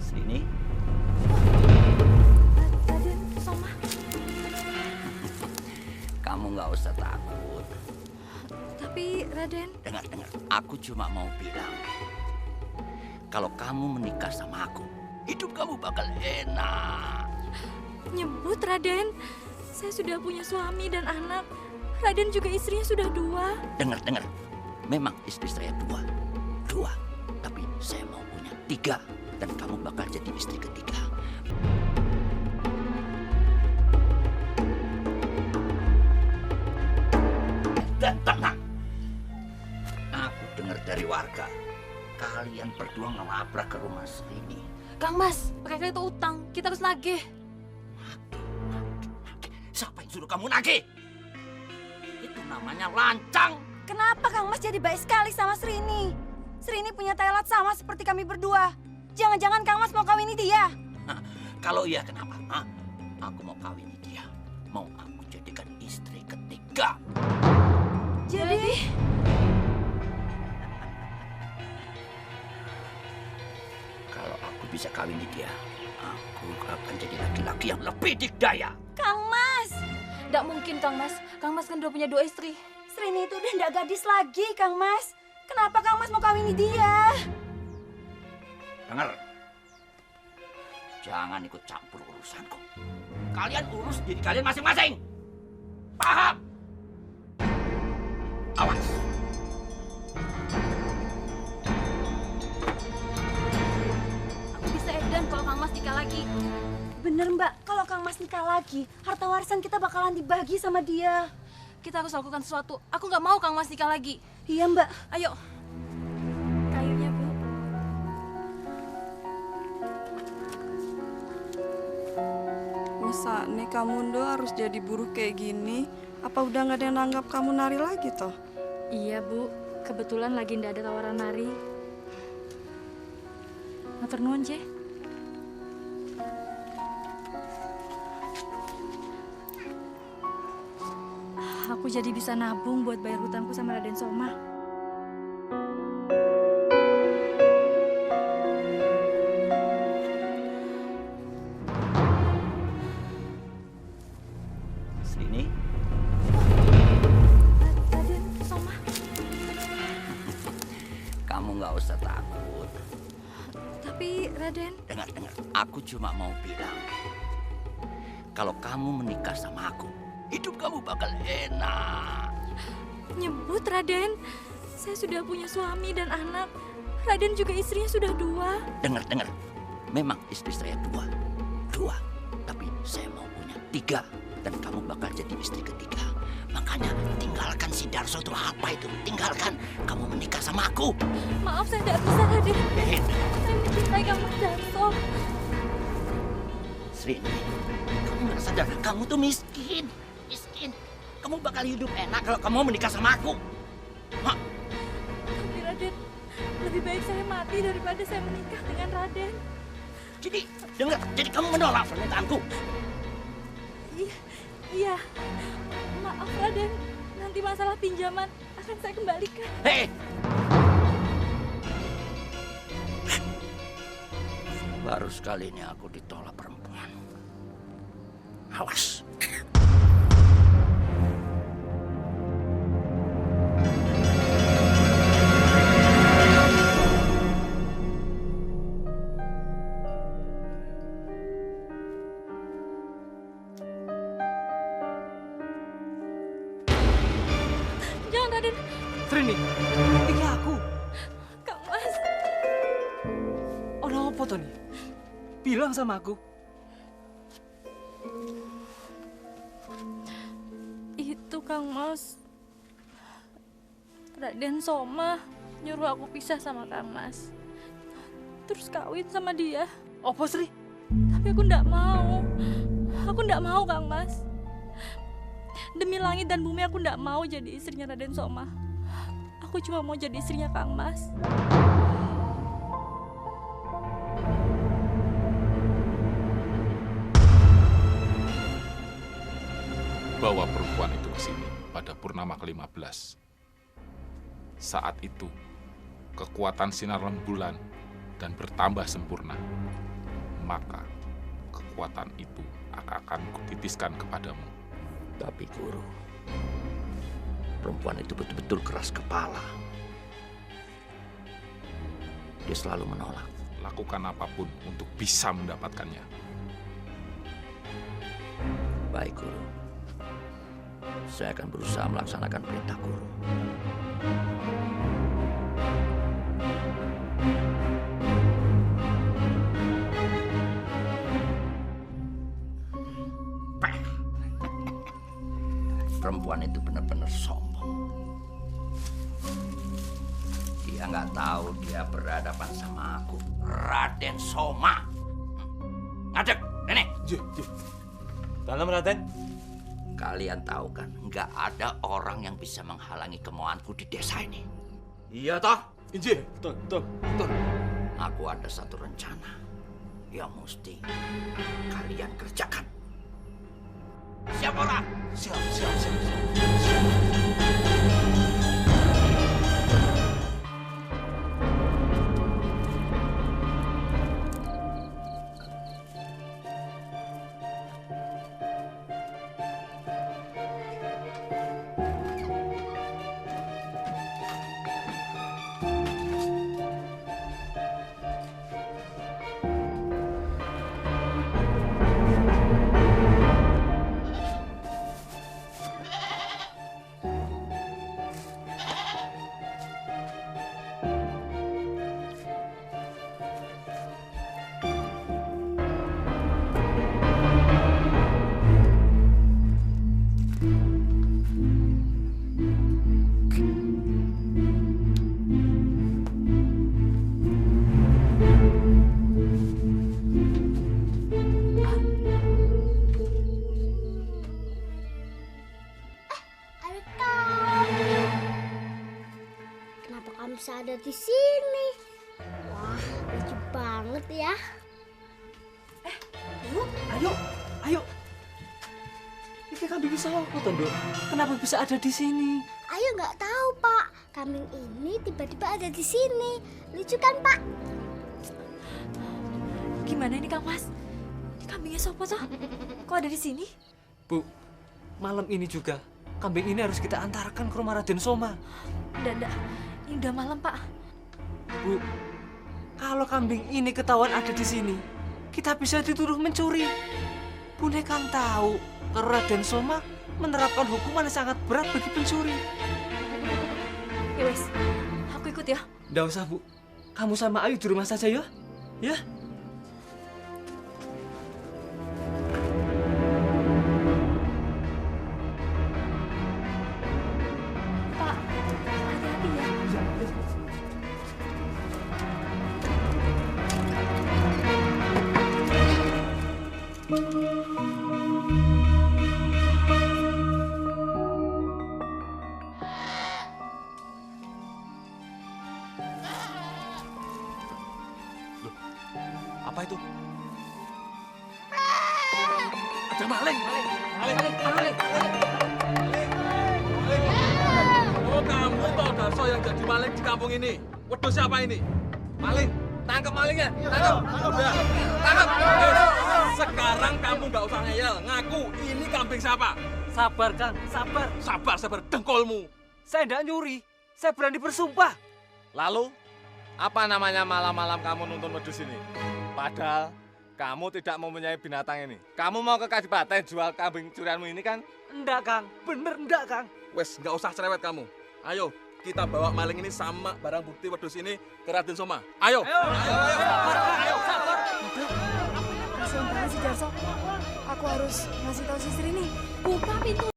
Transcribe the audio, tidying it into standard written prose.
Srini, Raden Soma. kamu nggak usah takut. Tapi Raden, Dengar, aku cuma mau bilang, kalau kamu menikah sama aku, hidup kamu bakal enak. nyebut Raden. Saya sudah punya suami dan anak. Raden juga istrinya sudah 2. Dengar, memang istri saya 2, tapi saya mau punya 3, dan kamu bakal jadi istri ketiga. Dan tenang, aku dengar dari warga, kalian berdua ngelabrak ke rumah Srini. Kang Mas, mereka itu utang. Kita harus nagih. Siapa yang suruh kamu nagih? Itu namanya lancang. Kenapa Kang Mas jadi baik sekali sama Srini? Srini punya telat sama seperti kami berdua. Jangan-jangan Kang Mas mau kawini dia? Hah, kalau iya kenapa? Hah? Aku mau kawin dia. Mau aku jadikan istri ketiga. Jadi, Kalau aku bisa kawin dia, aku akan jadi laki-laki yang lebih dikdaya. Kang Mas, Tidak mungkin Kang Mas. Kang Mas kan udah punya 2 istri. Srini itu udah nggak gadis lagi Kang Mas. Kenapa Kang Mas mau kawini dia? Dengar, jangan ikut campur urusanku. Kalian urus diri kalian masing-masing. Paham? Awas. Aku bisa edan kalau Kang Mas nikah lagi. Bener Mbak, kalau Kang Mas nikah lagi, harta warisan kita bakalan dibagi sama dia. Kita harus lakukan sesuatu. Aku nggak mau Kang Mas nikah lagi. Iya Mbak. Ayo. Kayunya, Bu. Masa nih kamu Ndo harus jadi buruh kayak gini? Apa udah nggak ada yang nanggap kamu nari lagi toh? Iya, Bu. Kebetulan lagi ndak ada tawaran nari. Matur nuwun, Je. Aku jadi bisa nabung buat bayar hutangku sama Raden Soma. Srini, Raden Soma. kamu nggak usah takut. Tapi Raden, Dengar, aku cuma mau bilang, kalau kamu menikah sama aku, hidup kamu bakal enak. nyebut Raden. Saya sudah punya suami dan anak. Raden juga istrinya sudah 2. Dengar, memang istri saya 2, tapi saya mau punya 3, dan kamu bakal jadi istri ketiga. Makanya tinggalkan si Darso itu apa itu? Tinggalkan, kamu menikah sama aku. Maaf, saya tidak bisa, Raden. Eh, Saya mencintai kamu, Darso. Srini, kamu nggak sadar, kamu tuh miskin. Kamu bakal hidup enak kalau kamu menikah sama aku. Hah? Tapi Raden, lebih baik saya mati daripada saya menikah dengan Raden. Jadi, dengar, jadi kamu menolak permintaanku. Iya. Maaf, Raden. Nanti masalah pinjaman akan saya kembalikan. Hei! Baru sekali ini aku ditolak perempuan. Awas. Jangan, Raden. Trini, iki aku. Kang Mas. Ono apa to nih? Bilang sama aku. Itu Kang Mas. Raden Soma nyuruh aku pisah sama Kang Mas. Terus kawin sama dia. Apa Sri? Tapi aku ndak mau. Aku ndak mau, Kang Mas. Demi langit dan bumi aku ndak mau jadi istrinya Raden Soma. Aku cuma mau jadi istrinya Kang Mas. Bawa perempuan itu ke sini pada purnama ke-15. Saat itu, kekuatan sinar rembulan dan bertambah sempurna. maka kekuatan itu akan kutitiskan kepadamu. Tapi Guru, perempuan itu betul-betul keras kepala. Dia selalu menolak. Lakukan apapun untuk bisa mendapatkannya. Baik, Guru. Saya akan berusaha melaksanakan perintah Guru. Perempuan itu benar-benar sombong. Dia nggak tahu dia berhadapan sama aku, Raden Soma. Ngadek, nenek. Dalam Raden. Kalian tahu kan, nggak ada orang yang bisa menghalangi kemauanku di desa ini. Iya toh? Injih. Betul. Aku ada satu rencana yang mesti kalian kerjakan. Siap orang? Siap. Kenapa kamu bisa ada di sini? Wah, lucu banget ya. Ayo. Ini kambing bisa apa toh, Nduk? Kenapa bisa ada di sini? Ayo nggak tahu Pak, kambing ini tiba-tiba ada di sini. Lucu kan Pak? Gimana ini Kang Mas? Kambingnya siapa toh? Kok ada di sini? Bu, malam ini juga kambing ini harus kita antarkan ke rumah Raden Soma. Nggak. Ini udah malam Pak. Bu, kalau kambing ini ketahuan ada di sini, kita bisa dituduh mencuri. Bunda kan tahu kalau Raden Soma menerapkan hukuman yang sangat berat bagi pencuri. Ya wes, aku ikut ya. Nggak usah, Bu. Kamu sama Ayu di rumah saja ya. Ya. Pak, hati-hati ya. Apa itu? Ada maling. Oh, kamu toh Darso yang jadi maling di kampung ini. Waduh, siapa ini? Maling. Tangkap malingnya. Tangkap. Udah. Tangkap. Sekarang kamu nggak usah ngeyel. Ngaku ini kambing siapa? Sabar, Kang. Sabar. Sabar dengkolmu. Saya tidak nyuri. Saya berani bersumpah. Lalu, apa namanya malam-malam kamu nuntun wedus ini? Padahal kamu tidak mempunyai binatang ini. Kamu mau ke Kadipaten jual kambing curianmu ini kan? Enggak, Kang. Bener enggak, Kang. Wes, nggak usah cerewet kamu. Ayo, kita bawa maling ini sama barang bukti wedus ini ke Raden Soma. Ayo. Sabar. Kasihan banget si Darso. Aku harus ngasih tahu si Sri nih. Buka pintu.